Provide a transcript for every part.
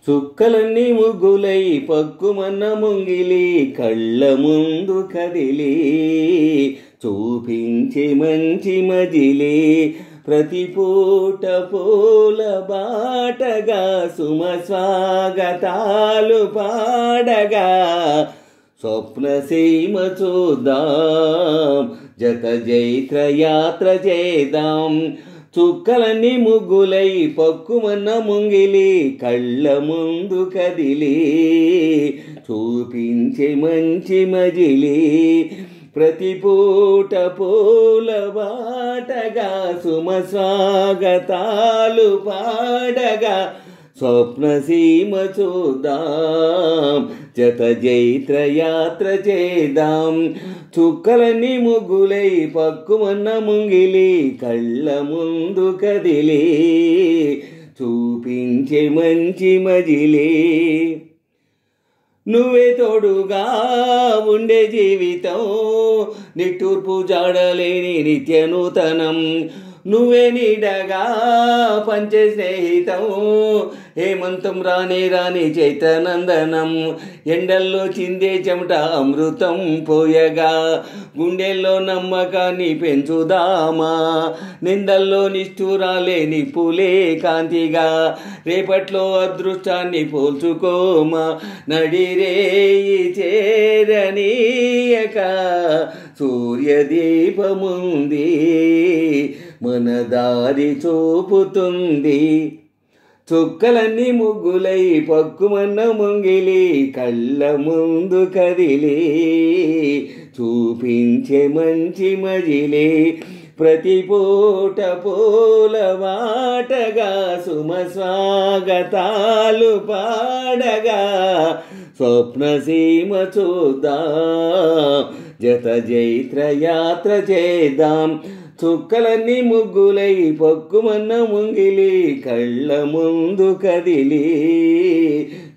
చుక్కలన్నీ ముగ్గులై పక్కుమన్న ముంగిలి కళ్ళ ముందు కదిలి చూపించే మంచి మజిలే ప్రతి పూట పూల బాటగా సుమ స్వాగతాలు పాడగా స్వప్న సీమ చూద్దాం జత జైత్ర యాత్ర చేద్దాం చుక్కలన్నీ ముగ్గులై పక్కుమన్న ముంగిలి కళ్ళ ముందు కదిలి చూపించే మంచి మజిలి ప్రతి పూట పూల బాటగా సుమ స్వాగతాలు పాడగా స్వప్న సీమ చూద్దాం జత జైత్ర యాత్ర చేద్దాం చుక్కలన్నీ ముగ్గులై పక్కుమన్న ముంగిలి కళ్ళ ముందు కదిలి చూపించే మంచి మజిలీ నువ్వే తోడుగా ఉండే జీవితం నిట్టూర్పు జాడలేని నిత్య నూతనం నువ్వే నీడగా పంచే స్నేహితం హేమంతం రాని చైతనందనం ఎండల్లో చిందే చెమట అమృతం పోయగా గుండెల్లో నమ్మకాన్ని పెంచుదామా నిందల్లో నిష్ఠూరాలే నిప్పులే కాంతిగా రేపట్లో అదృష్టాన్ని పోల్చుకోమా నడిరేయి చేరనీయక సూర్యదీపముంది మన దారి చూపుతుంది చుక్కలన్నీ ముగ్గులై పక్కుమన్న ముంగిలి కళ్ళ ముందు కదిలి చూపించే మంచి మజిలే ప్రతి పూట పూల బాటగా సుమ స్వాగతాలు పాడగా స్వప్న సీమ చూద్దాం జత జైత్ర యాత్ర చేద్దాం చుక్కలన్నీ ముగ్గులై పక్కుమన్న ముంగిలి కళ్ళ ముందు కదిలి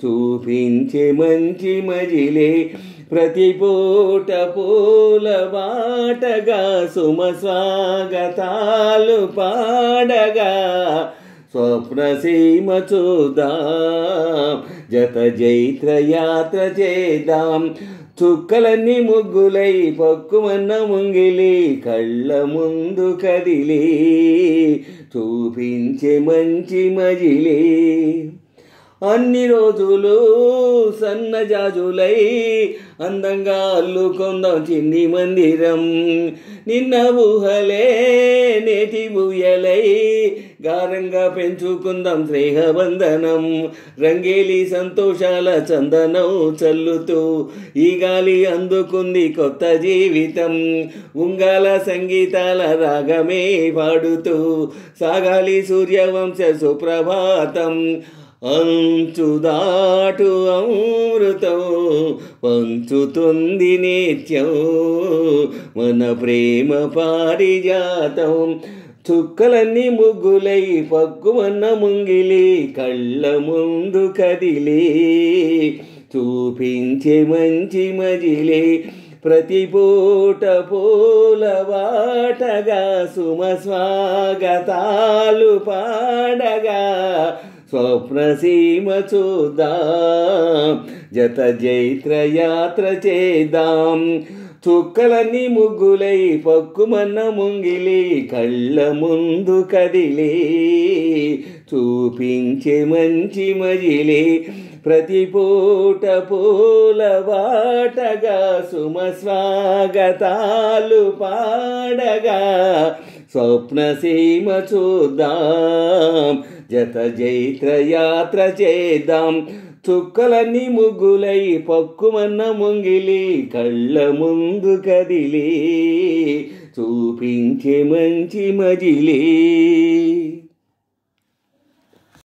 చూపించే మంచి మజిలే ప్రతి పూట పూల బాటగా సుమ స్వాగతాలు పాడగా స్వప్న సీమ చూద్దాం జత జైత్ర యాత్ర చేద్దాం చుక్కలన్నీ ముగ్గులై పక్కుమన్న ముంగిలి కళ్ళ ముందు కదిలి చూపించే మంచి మజిలీ అన్ని రోజులు సన్నజాజులై అందంగా అల్లుకొందాం చిన్ని మందిరం నిన్న ఊహలే నేటి ఊయలై గారంగా పెంచుకుందాం స్నేహబంధనం రంగేలి సంతోషాల చందనం చల్లుతూ ఈ గాలి అందుకుంది కొత్త జీవితం ఉంగాల సంగీతాల రాగమే పాడుతూ సాగాలి సూర్యవంశ సుప్రభాతం అంచుదాటు అమృతం పంచుతుంది నిత్యం మన ప్రేమ పారిజాతం చుక్కలన్నీ ముగ్గులై పక్కుమన్న ముంగిలి కళ్ళ ముందు కదిలి చూపించే మంచి మజిలే ప్రతి పూట పూల బాటగా సుమ స్వాగతాలు పాడగా స్వప్న సీమ చూద్దాం జత జైత్ర యాత్ర చేద్దాం చుక్కలన్నీ ముగ్గులై పక్కుమన్న ముంగిలి కళ్ళ ముందు కదిలి చూపించే మంచి మజిలే ప్రతి పూట పూల బాటగా సుమ స్వాగతాలు పాడగా స్వప్న సీమ చూద్దాం జత జైత్ర యాత్ర చేద్దాం చుక్కలన్నీ ముగ్గులై పక్కుమన్న ముంగిలి కళ్ళ ముందు కదిలి చూపించే మంచి మజిలీ